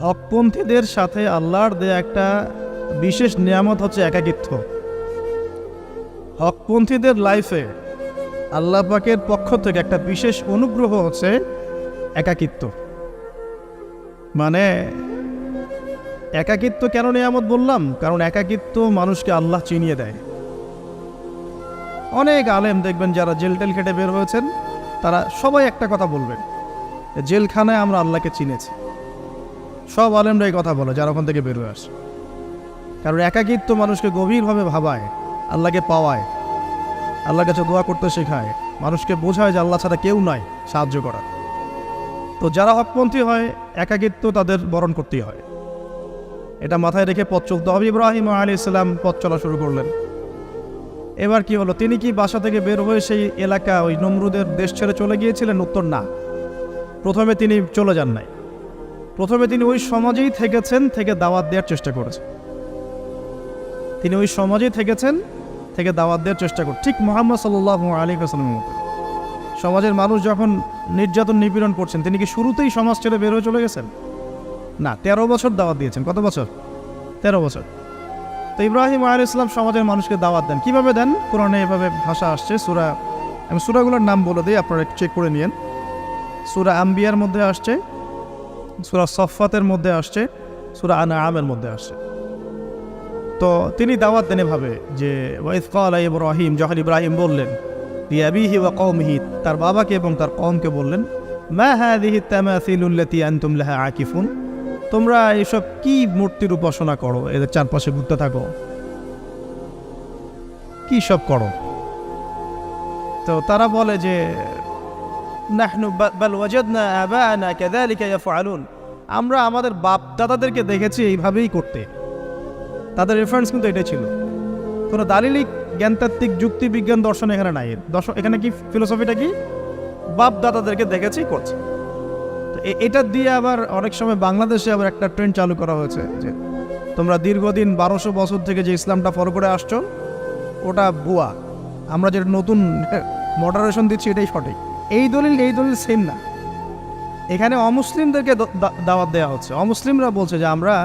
হকপন্থীদের সাথে আল্লাহর দেয়া একটা বিশেষ নিয়ামত হচ্ছে একাকিত্ব। হকপন্থীদের লাইফে আল্লাহ পাকের পক্ষ থেকে একটা বিশেষ অনুগ্রহ হচ্ছে একাকিত্ব। মানে একাকিত্ব কেন নিয়ামত বললাম? কারণ একাকিত্ব মানুষকে আল্লাহ চিনিয়ে দেয়। অনেক আলেম দেখবেন যারা জেল টেল খেটে বের হয়েছেন, তারা সবাই একটা কথা বলবেন, জেলখানায় আমরা আল্লাহকে চিনেছি। সব আলেমরা এই কথা বলে যারা ওখান থেকে বের হয়ে আসে। কারণ একাকিত্ব মানুষকে গভীরভাবে ভাবায়, আল্লাহকে পাওয়ায়, আল্লাহর কাছে দোয়া করতে শেখায়, মানুষকে বোঝায় যে আল্লাহ ছাড়া কেউ নাই সাহায্য করার। তো যারা হকপন্থী হয়, একাকিত্ব তাদের বরণ করতেই হয়। এটা মাথায় রেখে পথ চলতে হবে। ইব্রাহিম আলাইহিস সালাম পথ চলা শুরু করলেন। এবার কি হলো? তিনি কি বাসা থেকে বের হয়ে সেই এলাকা, ওই নমরুদের দেশ ছেড়ে চলে গিয়েছিলেন? উত্তর না। প্রথমে তিনি চলে যান নাই। প্রথমে তিনি ওই সমাজেই থেকেছেন, থেকে দাওয়াত দেওয়ার চেষ্টা করেছেন। তিনি ওই সমাজেই থেকেছেন, থেকে দাওয়াত দেওয়ার চেষ্টা করেন, ঠিক মুহাম্মদ সাল্লাল্লাহু আলাইহি ওয়াসাল্লামের মতো। সমাজের মানুষ যখন নির্যাতন নিপীড়ন করছেন, তিনি কি শুরুতেই সমাজ ছেড়ে বের হয়ে চলে গেছেন? না, 13 বছর দাওয়াত দিয়েছেন। কত বছর? 13 বছর। তো ইব্রাহিম আলাইহিস সালাম সমাজের মানুষকে দাওয়াত দেন। কিভাবে দেন? কোরআনে এভাবে ভাষা আসছে। আমি সূরাগুলোর নাম বলে দিই, আপনারা চেক করে নিয়েন। সূরা আম্বিয়ার মধ্যে আসছে, সূরা সফফাতের মধ্যে আসছে, সূরা আনআমের মধ্যে আসছে। তো তিনি দাওয়াত দেন এভাবে যে ওয়াইজ ক্বালা ইব্রাহিম, যখন ইব্রাহিম বললেন লিআবিহি ওয়া কওমিহি, তার বাবাকে এবং তার কওমকে বললেন, মা হাযিহি তামাসিলুল্লাতী আনতুম লাহা আকিফুন, তোমরা এসব কি মূর্তির উপাসনা করো, এদের চারপাশে ঘুরতে থাকো, কি সব করো? তো তারা বলে যে নাহনু বাল ওয়াজাদনা আবানা কাযালিকা ইয়াফআলুন, আমরা আমাদের বাপ দাদাদেরকে দেখেছি এইভাবেই করতে। তাদের রেফারেন্স কিন্তু এটাই ছিল। কোনো দালিলিক জ্ঞানতাত্ত্বিক যুক্তি বিজ্ঞান দর্শন এখানে নাই। এখানে কি ফিলোসফিটা কি? বাপ দাদাদেরকে দেখেছি করছে। তো এটা দিয়ে আবার অনেক সময় বাংলাদেশে আবার একটা ট্রেন্ড চালু করা হয়েছে যে তোমরা দীর্ঘদিন 1200 বছর থেকে যে ইসলামটা ফলো করে আসছো ওটা ভুয়া, আমরা যেটা নতুন মডারেশন দিচ্ছি এটাই সঠিক। এই দলিল সেম না। এখানে অমুসলিমদেরকে দাওয়াত দেওয়া হচ্ছে। অমুসলিমরা বলছে যে আমরা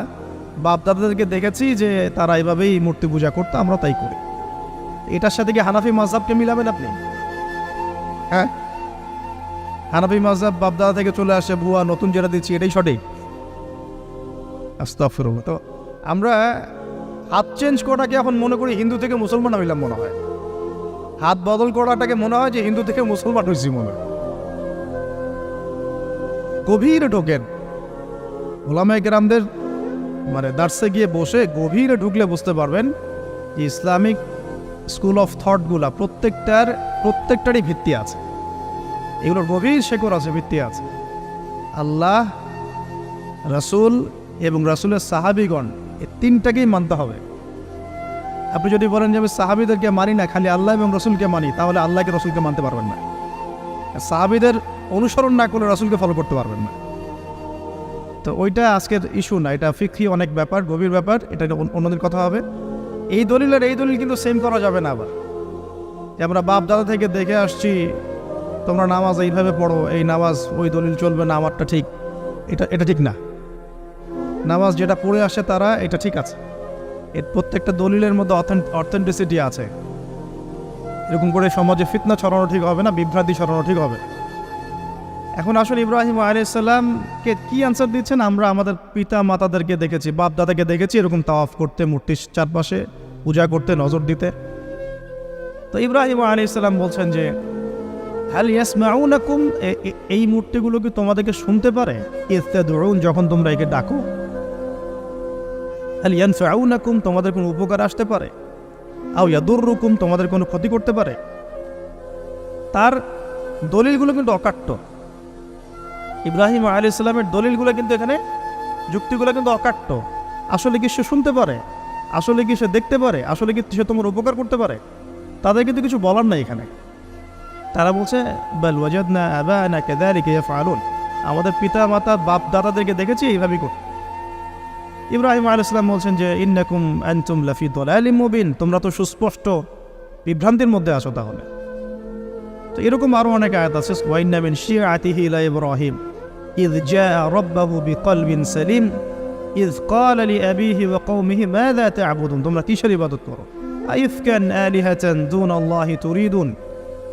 বাপ দাদাদেরকে দেখেছি যে তারা এইভাবেই মূর্তি পূজা করতো, আমরা তাই করি। এটার সাথে কি হানাফি মাযহাবকে মিলাবেন আপনি? হ্যাঁ, হানাফি মাযহাব বাপ দাদা থেকে চলে আসে, ভুয়া, নতুন যেটা দিচ্ছি এটাই সঠিক। আস্তাগফিরুল্লাহ। তো আমরা হাত চেঞ্জ করাটাকে এখন মনে করি হিন্দু থেকে মুসলমান হইলাম মনে হয়। হাত বদল করাটাকে মনে হয় যে হিন্দু থেকে মুসলমান হয়েছি মনে হয়। গভীরে ঢোকেন, ওলামায়ে কেরামদের মানে দার্সে গিয়ে বসে গভীরে ঢুকলে বুঝতে পারবেন যে ইসলামিক স্কুল অফ থটগুলা প্রত্যেকটারই ভিত্তি আছে। এগুলোর গভীর শেকড় আছে, ভিত্তি আছে। আল্লাহ, রাসূল এবং রাসূলের সাহাবীগণ, এই তিনটাকেই মানতে হবে। আপনি যদি বলেন যে আমি সাহাবীদেরকে মানি না, খালি আল্লাহ এবং রাসূলকে মানি, তাহলে আল্লাহকে রাসূলকে মানতে পারবেন না। সাহাবীদের অনুসরণ না করলে রাসূলকে ফলো করতে পারবেন না। তো ওইটা আজকের ইস্যু না, এটা ফিকহি অনেক ব্যাপার, গভীর ব্যাপার, এটা অন্যদের কথা হবে। এই দলিল কিন্তু সেম করা যাবে না। আবার যে আমরা বাপ দাদা থেকে দেখে আসছি তোমরা নামাজ এইভাবে পড়ো, এই নামাজ ওই দলিল চলবে না, আমারটা ঠিক, এটা ঠিক না। নামাজ যেটা পড়ে আসে তারা এটা ঠিক আছে, এর প্রত্যেকটা দলিলের মধ্যে অথেন্টিসিটি আছে। এরকম করে সমাজে ফিতনা ছড়ানো ঠিক হবে না, বিভ্রান্তি ছড়ানো ঠিক হবে। এখন আসলে ইব্রাহিম আলাইহিস সালামকে কি আনসার দিচ্ছেন? আমরা আমাদের পিতা মাতাদেরকে দেখেছি, বাপ দাদাকে দেখেছি এরকম তাওয়াফ করতে, মূর্তির চারপাশে পূজা করতে, নজর দিতে। তো ইব্রাহিম আলাইহিস সালাম বলছেন যে হাল ইয়াসমাউনাকুম, এই মূর্তিগুলো কি তোমাদেরকে শুনতে পারে? ইস্তাদউন, যখন তোমরা একে ডাকো। হাল ইয়ানফাউনাকুম, তোমাদের কোনো উপকার আসতে পারে? আও ইয়াদুররুকুম, তোমাদের কোনো ক্ষতি করতে পারে? তার দলিলগুলো কিন্তু অকাট্য। ইব্রাহিম আলাইহিস সালামের দলিলগুলো কিন্তু এখানে, যুক্তিগুলো কিন্তু অকাট্য। আসলে কি সে শুনতে পারে? আসলে কি সে দেখতে পারে? আসলে কি সে তোমার উপকার করতে পারে? তাদের কিন্তু কিছু বলার নাই এখানে। তারা বলছে বাল ওয়াজাদনা আবানা কাযালিকা ইয়াফআলুন, আমাদের পিতা মাতা বাপ দাদাদেরকে দেখেছি এইভাবেই করতে। ইব্রাহিম আলাইহিস সালাম বলছেন যে ইন্নাকুম আনতুম লাফি দালালিম মুবিন, তোমরা তো সুস্পষ্ট বিভ্রান্তির মধ্যে আছো। তাহলে তো এরকম আরও অনেক আয়াত আছে। ওয়া ইন্না মিন শিআতিহি লা ইব্রাহিম ইয জাআ রাব্বাহু বিকলবিন সালিম ইয ক্বালা লিআবিহি ওয়া কওমিহি মাযা তা'বুদুন, তোমরা কিসের ইবাদত করো? আইফকান আলিহাতান দুনাল্লাহি তুরিদুন,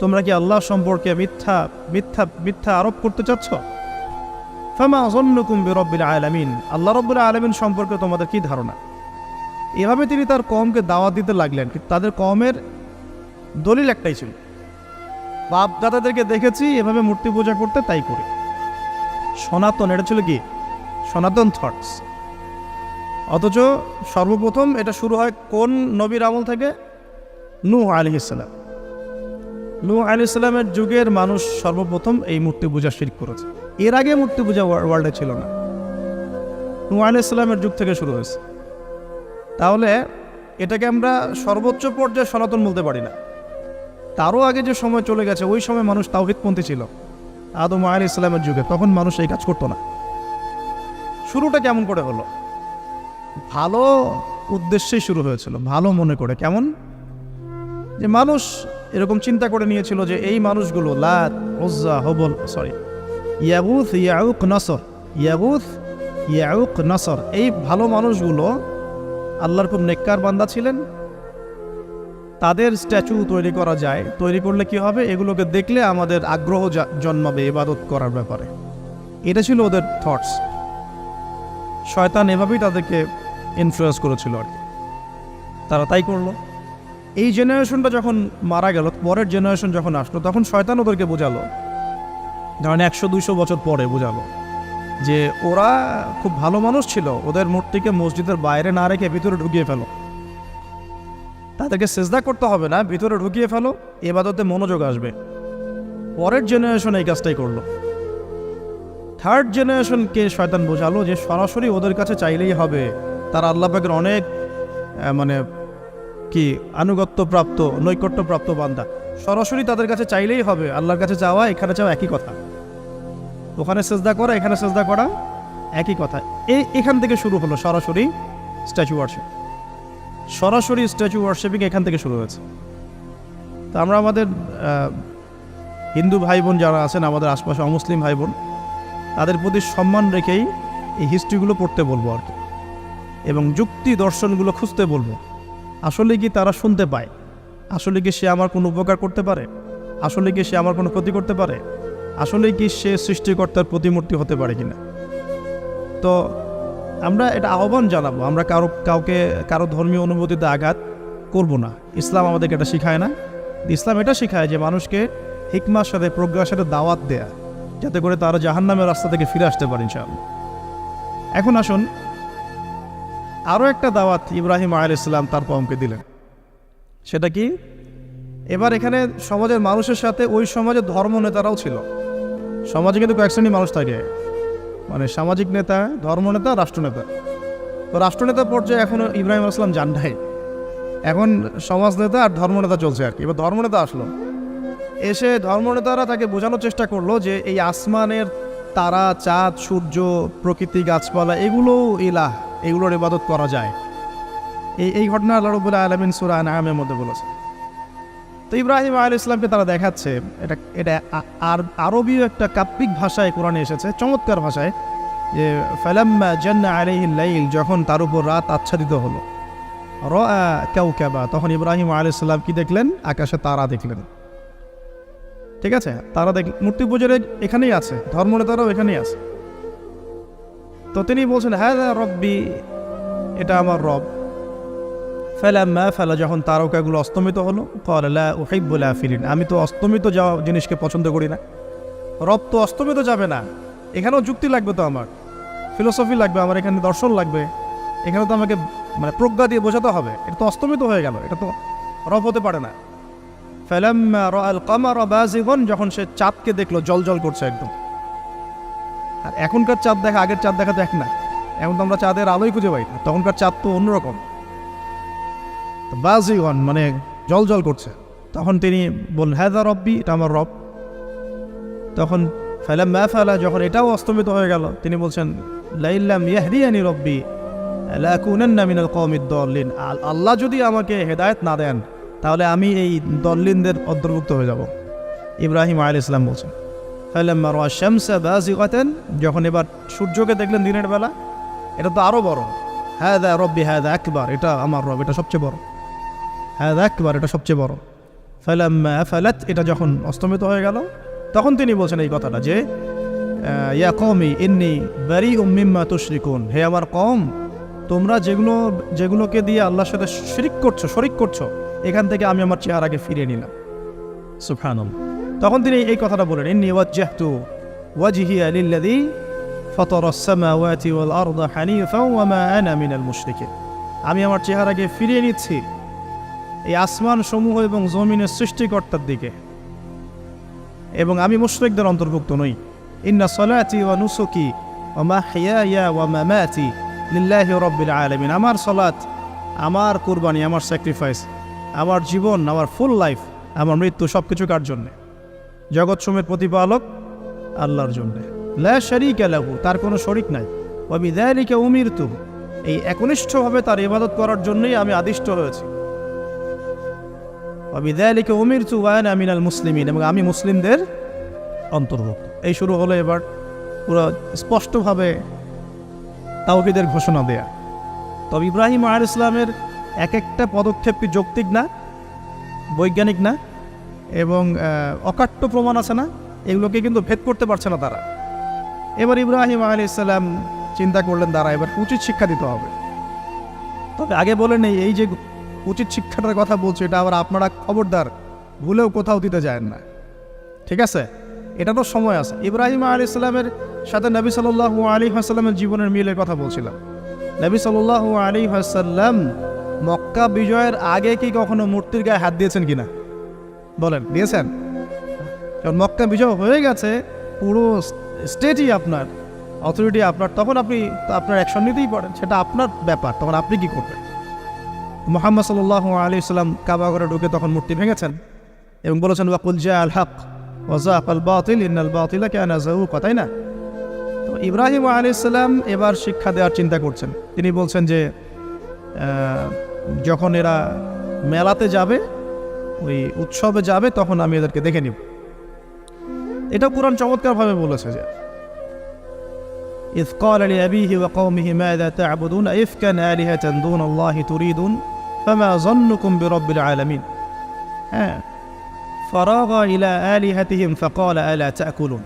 তোমরা কি আল্লাহ সম্পর্কে মিথ্যা মিথ্যা মিথ্যা আরোপ করতে চাচ্ছ? ফামা যন্নুকুম বিরাব্বিল আলামিন, আল্লাহ রাব্বুল আলামিন সম্পর্কে তোমাদের কি ধারণা? এভাবে তিনি তার কওমকে দাওয়াত দিতে লাগলেন, কিন্তু তাদের কওমের দলিল একটাই ছিল, বাপ দাদাদেরকে দেখেছি এভাবে মূর্তি পূজা করতে, তাই করি। সনাতন, এটা ছিল কি সনাতন থটস। অথচ সর্বপ্রথম এটা শুরু হয় কোন নবীর আমল থেকে? নূহ আলাইহিস সালাম। নূহ আলাইহিস সালামের যুগের মানুষ সর্বপ্রথম এই মূর্তি পূজা শিরক করেছে। এর আগে মূর্তি পূজা ওয়ার্ল্ডে ছিল না, নূহ আলাইহিস সালামের যুগ থেকে শুরু হয়েছে। তাহলে এটাকে আমরা সর্বোচ্চ পর্যায়ে সনাতন বলতে পারি না। তারও আগে যে সময় চলে গেছে, ওই সময় মানুষ তাওহীদপন্থী ছিল। আদম আলাইহিস সালামের যুগে তখন মানুষ এই কাজ করতো না। শুরুটা কেমন করে হলো? ভালো উদ্দেশ্যেই শুরু হয়েছিল, ভালো মনে করে। কেমন? যে মানুষ এরকম চিন্তা করে নিয়েছিল যে এই মানুষগুলো লাত, উজ্জা, হবল, ইয়াগুথ, ইয়াউক, নসর, ইয়াগুথ, ইয়াউক, নসর, এই ভালো মানুষগুলো আল্লাহর খুব নেককার বান্দা ছিলেন। তাদের স্ট্যাচু তৈরি করা যায়, তৈরি করলে কি হবে? এগুলোকে দেখলে আমাদের আগ্রহ জন্মাবে ইবাদত করার ব্যাপারে। এটা ছিল ওদের থটস। শয়তান এভাবেই তাদেরকে ইনফ্লুয়েন্স করেছিল আর কি। তারা তাই করলো। এই জেনারেশনটা যখন মারা গেল, পরের জেনারেশন যখন আসলো, তখন শয়তান ওদেরকে বোঝালো, ধরেন 100-200 বছর পরে বোঝালো যে ওরা খুব ভালো মানুষ ছিল, ওদের মূর্তিকে মসজিদের বাইরে না রেখে ভিতরে ঢুকিয়ে ফেলো। তাদেরকে সেজদা করতে হবে না, ভিতরে ঢুকিয়ে ফেলো, ইবাদতে মনোযোগ আসবে। পরের জেনারেশন এই কাজটাই করলো। থার্ড জেনারেশনকে শয়তান বোঝালো যে সরাসরি ওদের কাছে চাইলেই হবে, তারা আল্লাহ পাকের অনেক আনুগত্যপ্রাপ্ত, নৈকট্যপ্রাপ্ত বান্দা, সরাসরি তাদের কাছে চাইলেই হবে। আল্লাহর কাছে চাওয়া, এখানে চাওয়া একই কথা, ওখানে সেজদা করা, এখানে সেজদা করা একই কথা। এখান থেকে শুরু হলো সরাসরি স্ট্যাচু ওয়ার্শিপ। সরাসরি স্ট্যাচু ওয়ার্শিপিং এখান থেকে শুরু হয়েছে। তো আমরা আমাদের হিন্দু ভাই বোন যারা আছেন, আমাদের আশপাশে অমুসলিম ভাই বোন, তাদের প্রতি সম্মান রেখেই এই হিস্ট্রিগুলো পড়তে বলবো আর কি, এবং যুক্তি দর্শনগুলো খুঁজতে বলবো। আসলে কি তারা শুনতে পায়? আসলে কি সে আমার কোনো উপকার করতে পারে? আসলে কি সে আমার কোনো ক্ষতি করতে পারে? আসলে কি সে সৃষ্টিকর্তার প্রতিমূর্তি হতে পারে কিনা? তো আমরা এটা আহ্বান জানাবো, আমরা কারো ধর্মীয় অনুভূতিতে আঘাত করব না। ইসলাম আমাদেরকে এটা শিখায় না। ইসলাম এটা শিখায় যে মানুষকে হিকমার সাথে, প্রজ্ঞার সাথে দাওয়াত দেয়া, যাতে করে তারা জাহান্নামের রাস্তা থেকে ফিরে আসতে পারে ইনশাআল্লাহ। এখন আসুন, আরও একটা দাওয়াত ইব্রাহিম আলাইহিস সালাম তার কওমকে দিলেন। সেটা কি? এবার এখানে সমাজের মানুষের সাথে ওই সমাজের ধর্ম নেতারাও ছিল। সমাজে কিন্তু কয়েক শ্রেণীর মানুষ থাকে, মানে সামাজিক নেতা, ধর্মনেতা, রাষ্ট্রনেতা। তো রাষ্ট্রনেতা পর্যায়ে এখনও ইব্রাহিম আলাইহিস সালাম যান নাই, এখন সমাজ নেতা আর ধর্মনেতা চলছে আর কি। এবার ধর্মনেতা আসলো, এসে ধর্মনেতারা তাকে বোঝানোর চেষ্টা করলো যে এই আসমানের তারা, চাঁদ, সূর্য, প্রকৃতি, গাছপালা, এগুলোও ইলাহ, এগুলোর ইবাদত করা যায়। এই ঘটনা আল্লাহ রাব্বুল আলামিন সূরা আনআমের মধ্যে বলেছে। তো ইব্রাহিম আলাইহিস সালামকে তারা দেখাচ্ছে, এটা আরবীয় একটা কাব্যিক ভাষায় কোরআনে এসেছে, চমৎকার ভাষায়, যে ফালাম্মা জান্না আলাইহিল লাইল, যখন তার উপর রাত আচ্ছাদিত হলো, রাআ কাওকাবা, তখন ইব্রাহিম আলাইহিস সালাম কি দেখলেন? আকাশে তারা দেখলেন। ঠিক আছে, তারা মূর্তি পূজার এখানেই আছে, ধর্মনেতারাও এখানেই আছে। তো তিনি বলছেন, হাযা রব্বি, এটা আমার রব। ফালাম্মা ফালা, যখন তারকাগুলো অস্তমিত হলো, ক্বালা লা উহিব্বুল আফিলিন, আমি তো অস্তমিত যাওয়া জিনিসকে পছন্দ করি না। রব তো অস্তমিত যাবে না, এখানেও যুক্তি লাগবে, তো আমার ফিলোসফি লাগবে, আমার এখানে দর্শন লাগবে, এখানে তো আমাকে প্রজ্ঞা দিয়ে বোঝাতে হবে। এটা তো অস্তমিত হয়ে গেল, এটা তো রব হতে পারে না। ফালাম্মা রাআল কামারা বাযিগান, যখন সে চাঁদকে দেখলো জলজল করছে একদম। আর এখনকার চাঁদ দেখা আগের চাঁদ দেখা তো এক না, এখন তো আমরা চাঁদের আলোই খুঁজে পাই না, তখনকার চাঁদ তো অন্যরকম। বাযিগান মানে জলজল করছে। তখন তিনি বললেন, হাযা রব্বি, এটা আমার রব। তখন ফালাম্মা ফালা, যখন এটাও অস্তমিত হয়ে গেল, তিনি বলছেন, লাইল্লাম ইয়াহদিয়ানি রব্বি লাকুনান্না মিনাল কওমিদ দাল্লিন, আল্লাহ যদি আমাকে হেদায়েত না দেন, তাহলে আমি এই দল্লিনদের অন্তর্ভুক্ত হয়ে যাব। ইব্রাহিম আলাইহিস সালাম বলছেন, ফালাম্মা রাআ শামসা বাযিগাতান, যখন এবার সূর্যকে দেখলেন দিনের বেলা, এটা তো আরও বড়। হাদা রব্বি হাদা আকবার, এটা আমার রব, এটা সবচেয়ে বড়। হাদা আকবার, এটা সবচেয়ে বড়। ফালাম্মা আফালাত, এটা যখন অস্তমিত হয়ে গেল, তখন তিনি বলছেন এই কথাটা যে ইয়া কওমি ইন্নী বারিউম মিম্মা তুশরিকুন, হে আমার কওম, তোমরা যেগুলোকে দিয়ে আল্লাহর সাথে শরিক করছো, এখান থেকে আমি আমার চেহারাকে ফিরিয়ে নিলাম। সুবহানাল্লাহ। তখন তিনি এই কথাটা বলেন, ইন্নী ওয়াজ্জাহতু ওয়াজহিয়া লিল্লাযী ফাতারাস সামাওয়াতি ওয়াল আরদা হানিফাও ওয়া মা আনা মিনাল মুশরিকিন, আমি আমার চেহারাকে ফিরিয়ে নিচ্ছি এই আসমান সমূহ এবং জমিনের সৃষ্টিকর্তার দিকে, এবং আমি মুশরিকদের অন্তর্ভুক্ত নই। ইন্না সলাতি ওয়া নুসুকি ওয়া মাহইয়ায়া ওয়া মামাতি লিল্লাহি রাব্বিল আলামিন, আমার সলাত, আমার কুরবানি, আমার স্যাক্রিফাইস, আমার জীবন, আমার ফুল লাইফ, আমার মৃত্যু, সব কিছু কার জন্যে? জগৎসমূহের প্রতিপালক আল্লাহর জন্যে। লা শারীকা লাহু, তার কোনো শরিক নাই। ওয়া বিযালিকা উমিরতু, এই একনিষ্ঠভাবে তার ইবাদত করার জন্যই আমি আদিষ্ট হয়েছি। ওয়া বিযালিকা উমিরতু ওয়া আনা মিনাল মুসলিমিন, এবং আমি মুসলিমদের অন্তর্ভুক্ত। এই শুরু হলো এবার পুরো স্পষ্টভাবে তাওহীদের ঘোষণা দেয়া। তবে ইব্রাহিম আলাইহিস সালামের এক একটা পদক্ষেপ কি যৌক্তিক না, বৈজ্ঞানিক না, এবং অকাট্য প্রমাণ আছে না, এগুলোকে কিন্তু ভেদ করতে পারছে না তারা। এবার ইব্রাহিম আলাইহিস সালাম চিন্তা করলেন, দ্বারা এবার উচিত শিক্ষা দিতে হবে। তবে আগে বলে নেই, এই যে উচিত শিক্ষাটার কথা বলছে, এটা আবার আপনারা খবরদার ভুলেও কোথাও দিতে যায় না, ঠিক আছে? এটা তো সময় আছে। ইব্রাহিম আলাইহিস সালামের সাথে নবী সাল্লাল্লাহু আলাইহি ওয়াসাল্লামের জীবনের মিলের কথা বলছিলাম। নবী সাল্লাল্লাহু আলাইহি ওয়াসাল্লাম মক্কা বিজয়ের আগে কি কখনো মূর্তির গায়ে হাত দিয়েছেন কিনা বলেন? দিয়েছেন? কারণ মক্কা বিজয় হয়ে গেছে, পুরো স্টেটই আপনার, অথরিটি আপনার, তখন আপনি আপনার অ্যাকশন নিতেই পারেন, সেটা আপনার ব্যাপার, তখন আপনি কি করবেন? মুহাম্মদ সাল্লাল্লাহু আলাইহি ওয়াসাল্লাম কাবা ঘরে ঢুকে তখন মূর্তি ভেঙেছেন এবং বলেছেন ওয়াকুল জাআল হক ওয়া যাকাল বাতিল ইন্নাল বাতিলা কানা যাহুকা, তাই না? তো ইব্রাহিম আলাইহিস সালাম এবার শিক্ষা দেওয়ার চিন্তা করছেন। তিনি বলছেন যে যখন এরা মেলাতে যাবে, ওই উৎসবে যাবে, তখন আমি এদেরকে দেখে নিব। এটা কুরআন চমৎকারভাবে বলেছে যে ইয ক্বালা লিআবিহি ওয়া কওমিহি মাযা তা'বুদুন আইফকান আলিহাতান দুনাল্লাহি তুরিদুন ফামা যান্নুকুম বিরাব্বিল আলামিন। হ্যাঁ, ফারাগা ইলা আলিহাতিহিম ফাকালা আলা তা'কুলুন।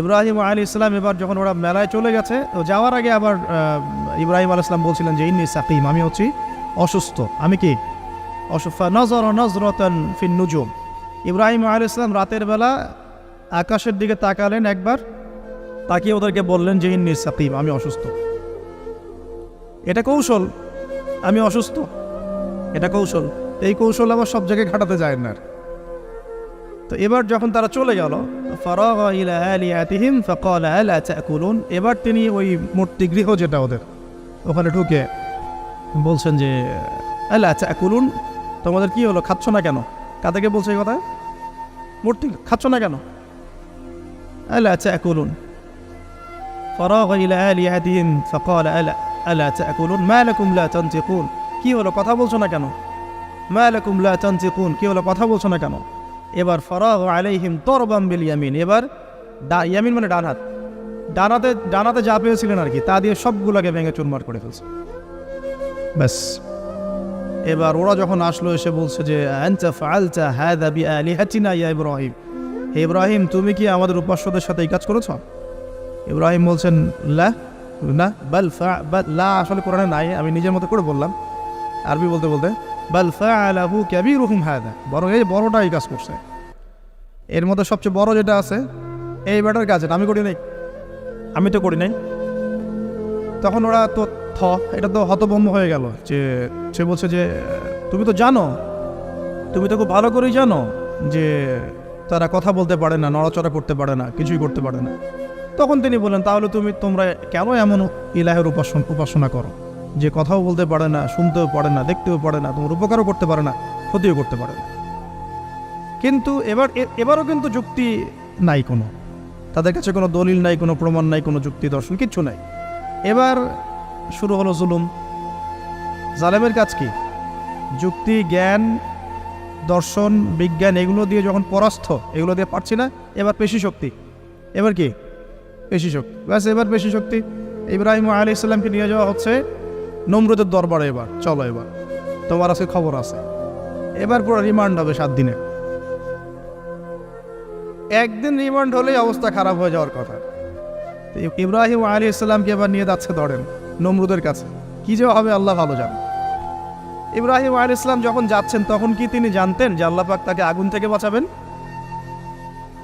ইব্রাহিম আলাইহিস সালাম এবার যখন ওরা মেলায় চলে গেছে, তো যাওয়ার আগে আবার ইব্রাহিম আলাইহিস সালাম বলছিলেন যে ইন্নী সাকিম, আমি হচ্ছি অসুস্থ। আমি কি অসুস্থ? নজরা নজরাতান ফিন নুজুম, ইব্রাহিম আলাইহিস সালাম রাতের বেলা আকাশের দিকে তাকালেন একবার, তাকিয়ে ওদেরকে বললেন যে ইন্নী সাকিম, আমি অসুস্থ। এটা কৌশল, আমি অসুস্থ, এটা কৌশল। এই কৌশল আবার সব জায়গায় খাটাতে যায় না। তো এবার যখন তারা চলে গেল, ফারাগা ইলা আলিহাতিহিম ফাকালা আলা তা'কুলুন, এবার তিনি ওই মূর্তি গৃহ যেটা ওদের, ওখানে ঢুকে বলছেন যে আলা তা'কুলুন, তোমাদের কি হলো, খাচ্ছ না কেন? কাদেরকে বলছে এই কথা? মূর্তি, খাচ্ছ না কেন? আলা তা'কুলুন। ফারাগা ইলা আলিহাতিহিম ফাকালা আলা তা'কুলুন মা লাকুম লা তানতিকুন, কি হলো, কথা বলছো না কেন? মা লাকুম লা তানতিকুন, কি হলো, কথা বলছো না কেন? এবার ফারাগা আলাইহিম দরবাম বিল ইয়ামিন, এবার ইয়ামিন মানে ডান হাত, ডানাতে যা পেয়েছিলেন আর কি, তা দিয়ে সবগুলোকে ভেঙে চুরমার করে ফেলছে। ব্যাস, এবার ওরা যখন আসলো এসে বলছে যে আনতা ফাআলতা হাযা বিআলিহাতিনা ইয়া ইব্রাহিম, হে ইব্রাহিম, তুমি কি আমাদের উপাস্যদের সাথে এই কাজ করেছো? ইব্রাহিম বলছেন লা, না, বাল লা আসলে কোরআনে নাই, আমি নিজের মতো করে বললাম আরবি বলতে বলতে। বাল ফাআলাহু কাবীরুহুম হাযা, বরং এই বড়টা এই কাজ করছে। এর মধ্যে সবচেয়ে বড় যেটা আছে, এই ব্যাটার কাজ, আমি করি নাই, আমি তো করি নাই। তখন ওরা তো এটা তো হতভম্ব হয়ে গেল, যে সে বলছে যে তুমি তো জানো, তুমি তো খুব ভালো করেই জানো যে তারা কথা বলতে পারে না, নড়াচড়া করতে পারে না, কিছুই করতে পারে না। তখন তিনি বলেন, তাহলে তোমরা কেন এমন ইলাহের উপাসনা করো যে কথাও বলতে পারে না, শুনতেও পারে না, দেখতেও পারে না, তোমার উপকারও করতে পারে না, ক্ষতিও করতে পারে না? কিন্তু এবারও কিন্তু যুক্তি নাই, কোনো তাদের কাছে কোনো দলিল নাই, কোনো প্রমাণ নাই, কোনো যুক্তি দর্শন কিচ্ছু নাই। এবার শুরু হলো জুলুম। জালেমের কাজ কি? যুক্তি, জ্ঞান, দর্শন, বিজ্ঞান, এগুলো দিয়ে যখন পরাস্ত, এগুলো দিয়ে পারছি না, এবার পেশি শক্তি। এবার কি? পেশি শক্তি। ব্যাস, এবার পেশি শক্তি। ইব্রাহিম আলাইহিস সালামকে নিয়ে যাওয়া হচ্ছে নমরুদের দরবারে। এবার চলো, এবার তোমার আজকে খবর আছে। এবার পুরো রিমান্ড হবে 7 দিনে। একদিন রিমান্ড হলেই অবস্থা খারাপ হয়ে যাওয়ার কথা। ইব্রাহিম আলাইহিস সালামকে এবার নিয়ে যাচ্ছে ধরেন নমরুদের কাছে। কি যে হবে আল্লাহ ভালো জানেন। ইব্রাহিম আলাইহিস সালাম যখন যাচ্ছেন তখন কি তিনি জানতেন যে আল্লাহ পাক তাকে আগুন থেকে বাঁচাবেন?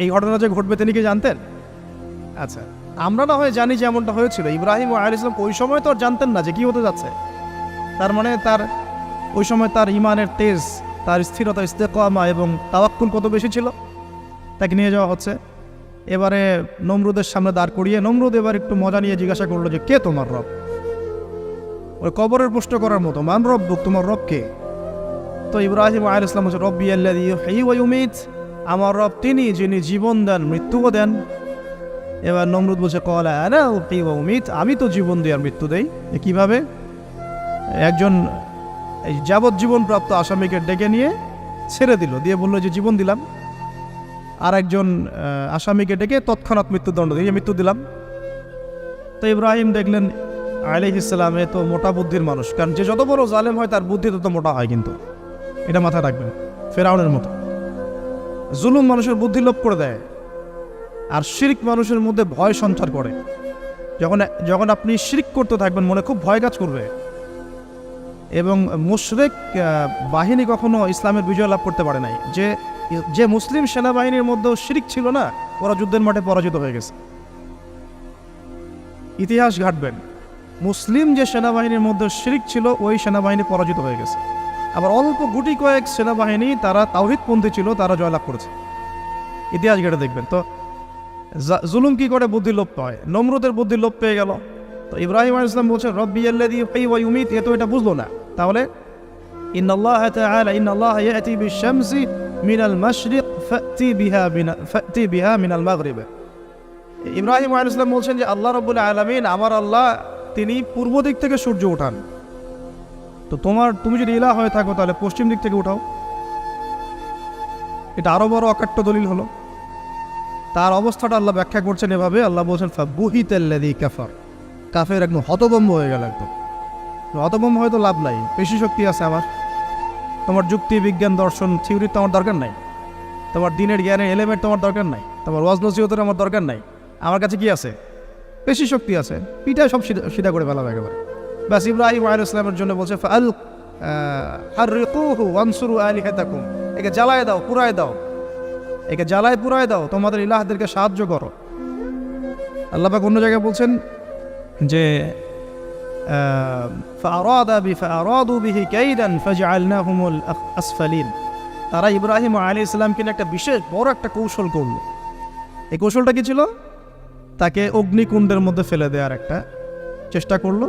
এই ঘটনা যে ঘটবে তিনি কি জানতেন? আচ্ছা, আমরা না হয় জানি যে এমনটা হয়েছিল। ইব্রাহিম আলাইহিস সালাম ওই সময় তো আর জানতেন না যে কি হতে যাচ্ছে। তার মানে তার ওই সময় তার ইমানের তেজ, তার স্থিরতা, ইস্তেকামা এবং তাওয়াক্কুল কত বেশি ছিল। তাকে নিয়ে যাওয়া হচ্ছে। এবারে নমরুদের সামনে দাঁড় করিয়ে নমরুদ এবার একটু মজা নিয়ে জিজ্ঞাসা করলো যে কে তোমার রব? ওই কবরের প্রশ্ন করার মতো, মান রব্বুক, তোমার রব কে? তো ইব্রাহিম আলাইহিস সালাম বলছে রব্বি আল্লাযী ইউহয়ী ওয়া ইউমীত, আমার রব তিনি যিনি জীবন দেন মৃত্যুও দেন। এবার নমরুদ বলছে ক্বালা আনা উহয়ী ওয়া উমীত, আমি তো জীবন দিই আর মৃত্যু দেই। কিভাবে? একজন যাবজ্জীবন প্রাপ্ত আসামিকে ডেকে নিয়ে ছেড়ে দিল, দিয়ে বললো যে জীবন দিলাম। আর একজন আসামিকে ডেকে তৎক্ষণাৎ মৃত্যুদণ্ড দিয়ে মৃত্যু দিলাম। তো ইব্রাহিম দেখলেন আলাইহিস সালাম এ তো মোটা বুদ্ধির মানুষ, কারণ যে যত বড় জালেম হয় তার বুদ্ধি তত মোটা হয়, কিন্তু এটা মাথায় রাখবেন। ফেরাউনের মতো জুলুম মানুষের বুদ্ধি লোপ করে দেয়, আর শিরক মানুষের মধ্যে ভয় সঞ্চার করে। যখন আপনি শিরক করতে থাকবেন মনে খুব ভয় কাজ করবে। এবং মুশরিক বাহিনী কখনো ইসলামের বিজয় লাভ করতে পারে নাই। যে মুসলিম সেনাবাহিনীর মধ্যেও শিরক ছিল না, ওরা যুদ্ধের মাঠে পরাজিত হয়ে গেছে। ইতিহাস ঘাটবেন, মুসলিম যে সেনাবাহিনীর মধ্যে শিরক ছিল ওই সেনাবাহিনী পরাজিত হয়ে গেছে। আবার অল্প গুটি কয়েক সেনাবাহিনী তারা তাওহীদপন্থী ছিল, তারা জয়লাভ করেছে। ইতিহাস ঘেটে দেখবেন। তো জুলুম কি করে বুদ্ধি লোপ পায়? নমরুদের বুদ্ধি লোপ পেয়ে গেল। তো ইব্রাহিম আলাইহিস সালাম বলছেন রব্বি আল্লাযী ইউহয়ী ওয়া ইউমীত, এ তো এটা বুঝলো না। তাহলে ইন্নাল্লাহা তাআলা ইন্নাল্লাহা ইয়াতি বিশ-শামসি মিনাল মাশরিক ফাতি বিহা মিনাল মাগরিব। ইব্রাহিম আলাইহিস সালাম বলছেন যে আল্লাহ রাব্বুল আলামিন, আমার আল্লাহ, তিনি পূর্ব দিক থেকে সূর্য ওঠান। তো তুমি যদি ইলাহ হয়ে থাকো তাহলে পশ্চিম দিক থেকে উঠাও। এটা আরো বড় অকাট্য দলিল হলো। তার অবস্থাটা আল্লাহ ব্যাখ্যা করছেন এভাবে। আল্লাহ বলছেন ফাবুহিতাল্লাযী কাফার, কাফের একদম হতভম্ব হয়ে গেল। একদম হতভম্ব হয়তো লাভ নাই, পেশি শক্তি আছে আমার। তোমার যুক্তি, বিজ্ঞান, দর্শন, থিওরি তো আমার দরকার নাই। তোমার দিনের জ্ঞানের এলিমেন্ট তোমার দরকার নাই। তোমার ওয়াজ নসিহতের আমার দরকার নাই। আমার কাছে কি আছে? পেশি শক্তি আছে। পিঠায় সব সিধা করে ফেলাবে একেবারে। ব্যাস ইব্রাহিম আলাইহিস সালামের জন্য বলছে ফাল হাররিকুহু ওয়ানসুরু আলিহাতাকুম, একে জ্বালায় দাও, পুরায় দাও, একে জ্বালায় পুরায় দাও, তোমাদের ইলাহদেরকে সাহায্য করো। আল্লাহ পাক অন্য জায়গায় বলছেন যে ফাআরাদু বিহি কাইদান ফাজআলনাহুমুল আসফালিন, তারা ইব্রাহিম আলাইহিস সালামকে নিয়ে একটা বিশেষ বড় একটা কৌশল করলো। এই কৌশলটা কি ছিল? তাকে অগ্নিকুণ্ডের মধ্যে ফেলে দেওয়ার একটা চেষ্টা করলো,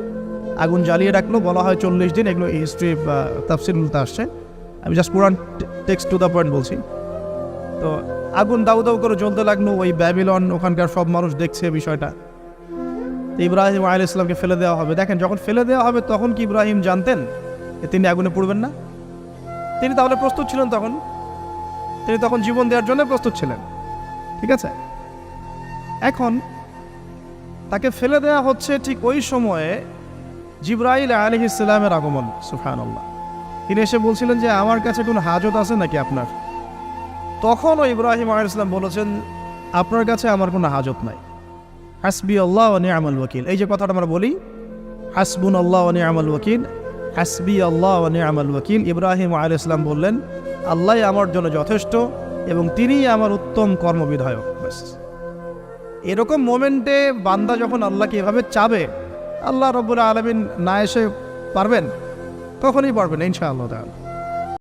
আগুন জ্বালিয়ে রাখলো। বলা হয় 40 দিন, এগুলো হিস্ট্রি বা তাফসীরগুলোতে আসছে। আমি just Quran text to the point বলছি। তো আগুন দাউ দাউ করে জ্বলতে লাগলো। ওই ব্যাবিলন, ওখানকার সব মানুষ দেখছে বিষয়টা। ইব্রাহিম আলাইহিস সালামকে ফেলে দেওয়া হবে। দেখেন, যখন ফেলে দেওয়া হবে তখন কি ইব্রাহিম জানতেন যে তিনি আগুনে পড়বেন না? তিনি তাহলে প্রস্তুত ছিলেন। তিনি তখন জীবন দেওয়ার জন্য প্রস্তুত ছিলেন। ঠিক আছে, এখন তাকে ফেলে দেওয়া হচ্ছে। ঠিক ওই সময়ে জিবরাইল আলাইহিস সালামের আগমন। সুবহানাল্লাহ। তিনি এসে বলছিলেন যে আমার কাছে কোনো হাজত আছে নাকি আপনার? তখনও ইব্রাহিম আলাইহিস সালাম বলেছেন আপনার কাছে আমার কোনো হাজত নাই। হাসবি আল্লাহ ওয়া নি'মাল ওয়াকিল, এই যে কথাটা আমরা বলি হাসবুনাল্লাহ ওয়া নি'মাল ওয়াকিল, হাসবি আল্লাহ ওয়া নি'মাল ওয়াকিল। ইব্রাহিম আলাইহিস সালাম বললেন আল্লাহই আমার জন্য যথেষ্ট এবং তিনিই আমার উত্তম কর্মবিধায়ক। ব্যাস, এরকম মোমেন্টে বান্দা যখন আল্লাহকে এভাবে চাবে, আল্লাহ রাব্বুল আলামিন না এসে পারবেন? কখনই পারবেন না ইনশাআল্লাহ তাআলা।